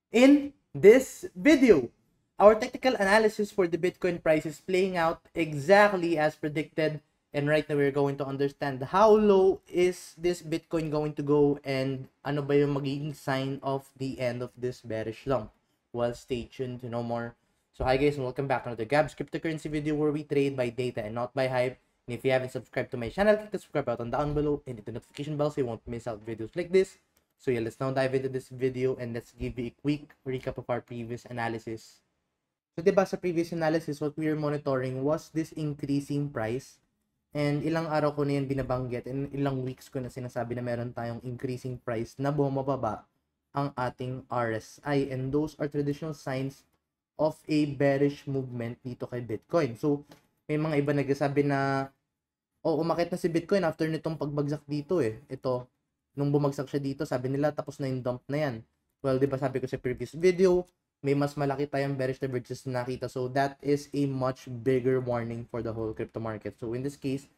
In this video, our technical analysis for the Bitcoin price is playing out exactly as predicted. And right now, we're going to understand how low is this Bitcoin going to go and ano ba yung magiging sign of the end of this bearish slump. Well, stay tuned to know more. So hi guys and welcome back to another Gabs cryptocurrency video where we trade by data and not by hype. And if you haven't subscribed to my channel, click the subscribe button down below and hit the notification bell so you won't miss out videos like this. So yeah, let's now dive into this video and let's give you a quick recap of our previous analysis. So diba sa previous analysis, what we were monitoring was this increasing price. And ilang araw ko na yan binabanggit and ilang weeks ko na sinasabi na meron tayong increasing price na bumababa ang ating RSI. And those are traditional signs of a bearish movement dito kay Bitcoin. So may mga iba nagsasabi na umakit na si Bitcoin after nitong pagbagsak dito eh. Ito, nung bumagsak siya dito, sabi nila tapos na yung dump na yan. Well, di ba sabi ko sa previous video, may mas malaki tayong bearish divergence na nakita. So, that is a much bigger warning for the whole crypto market. So, in this case,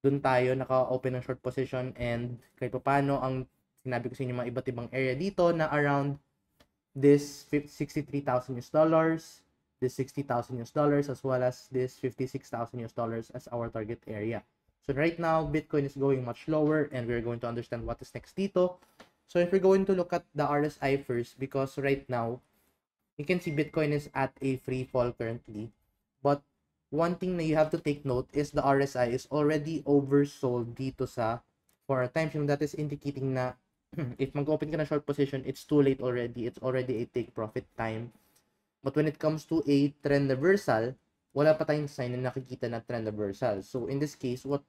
dun tayo naka-open ng short position and kahit pa paano ang sinabi ko sa inyo mga iba't ibang area dito na around this 63,000 US dollars, this 60,000 US dollars, as well as this 56,000 US dollars as our target area. So right now, Bitcoin is going much lower and we're going to understand what is next dito. So if we're going to look at the RSI first, because right now, you can see Bitcoin is at a free fall currently. But one thing na you have to take note is the RSI is already oversold dito sa 4 times. That is indicating na if mag-open ka na short position, it's too late already. It's already a take profit time. But when it comes to a trend reversal, wala pa tayong sign na nakikita na trend reversal. So in this case, what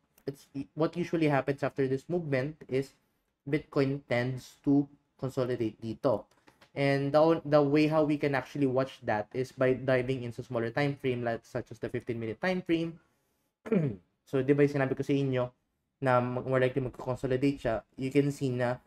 usually happens after this movement is Bitcoin tends to consolidate dito. And the way how we can actually watch that is by diving into smaller time frame like such as the 15-minute time frame. So, di ba yung sinabi ko sa inyo na more likely mag-consolidate siya, you can see na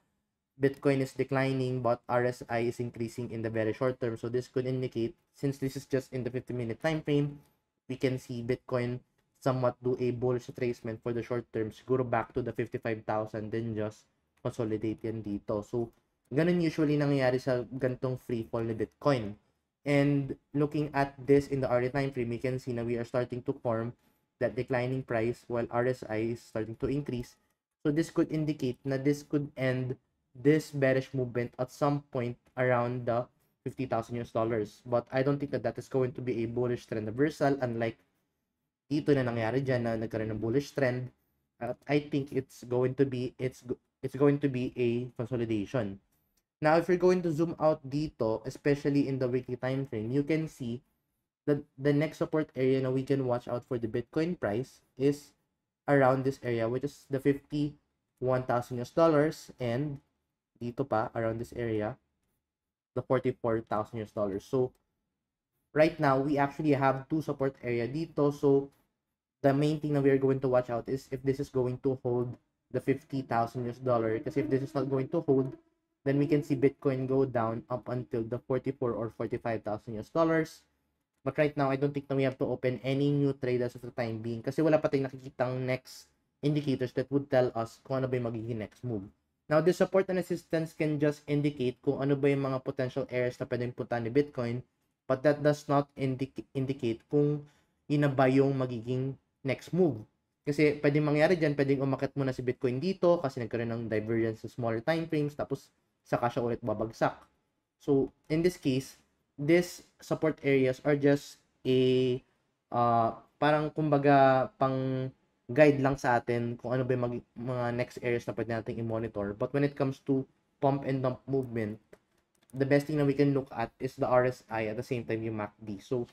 Bitcoin is declining but RSI is increasing in the very short term. So, this could indicate, since this is just in the 15-minute time frame, we can see Bitcoin somewhat do a bullish retracement for the short term, siguro back to the 55,000, then just consolidate yan dito. So, ganun usually nangyayari sa gantong free fall ni Bitcoin. And looking at this in the RSI time frame, we can see na we are starting to form that declining price while RSI is starting to increase. So, this could indicate na this could end this bearish movement at some point around the 50,000 US dollars. But I don't think that that is going to be a bullish trend reversal, unlike dito na nangyari dyan na nagkaroon ng bullish trend. I think it's going to be a consolidation. Now, if you're going to zoom out dito, especially in the weekly time frame, you can see that the next support area na we can watch out for the Bitcoin price is around this area, which is the 51,000 US dollars, and dito pa around this area, the 44,000 US dollars. So right now we actually have two support area dito. So the main thing that we are going to watch out is if this is going to hold the 50,000 US dollar. Because if this is not going to hold, then we can see Bitcoin go down up until the 44 or 45,000 US dollars. But right now, I don't think na we have to open any new trade as of the time being kasi wala pa tayong nakikitang next indicators that would tell us kung ano ba yung magiging next move. Now, this support and resistance can just indicate kung ano ba yung mga potential areas na pwedeng punta ni Bitcoin, but that does not indicate kung yun na ba yung magiging next move. Kasi pwedeng mangyari dyan, pwedeng umakit muna si Bitcoin dito kasi nagkaroon ng divergence sa smaller time frames tapos saka siya ulit babagsak. So, in this case, these support areas are just a parang kumbaga pang guide lang sa atin kung ano ba yung mga next areas na pwede natin i-monitor. But when it comes to pump and dump movement, the best thing na we can look at is the RSI at the same time yung MACD. So,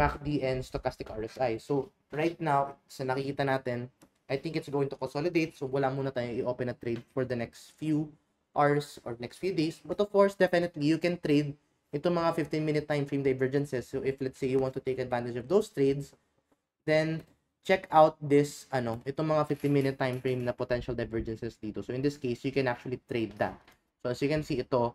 MACD and stochastic RSI. So, right now, sa nakikita natin, I think it's going to consolidate. So, wala muna tayo i-open a trade for the next few hours or next few days. But of course, definitely, you can trade itong mga 15-minute time frame divergences. So, if let's say you want to take advantage of those trades, then check out this, itong mga 15-minute time frame na potential divergences dito. So, in this case, you can actually trade that. So, as you can see, ito,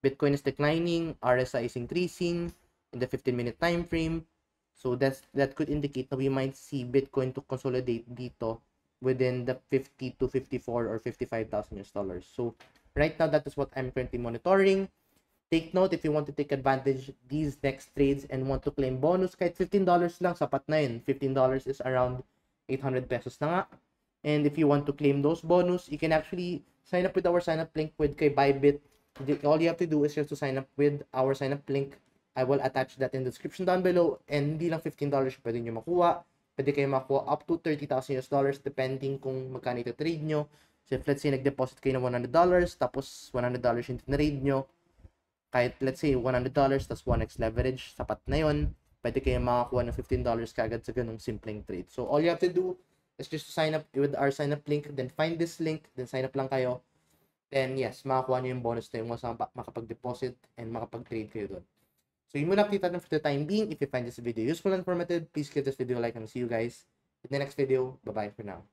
Bitcoin is declining, RSI is increasing in the 15-minute time frame. So that could indicate that we might see Bitcoin to consolidate dito within the 50 to 54 or 55,000 US dollars. So right now, that is what I'm currently monitoring. Take note, if you want to take advantage these next trades and want to claim bonus, kahit $15 lang, sapat na yun. $15 is around 800 pesos na nga. And if you want to claim those bonus, you can actually sign up with our sign up link with kay Bybit. All you have to do is just to sign up with our sign up link. I will attach that in the description down below. And hindi lang $15 pwede nyo makuha. Pwede kayo makuha up to $30,000 depending kung magkano ito trade nyo. So if let's say nag-deposit kayo ng $100, tapos $100 yung tinrade nyo, kahit let's say $100 tas 1x leverage, sapat na yun. Pwede kayo makakuha ng $15 kagad sa ganung simpleng trade. So all you have to do is just to sign up with our sign up link, then find this link, then sign up lang kayo. Then yes, makakuha nyo yung bonus na yung makapag-deposit and makapag-trade kayo doon. So yun muna update natin for the time being. If you find this video useful and informative, please give this video a like and see you guys in the next video. Bye-bye for now.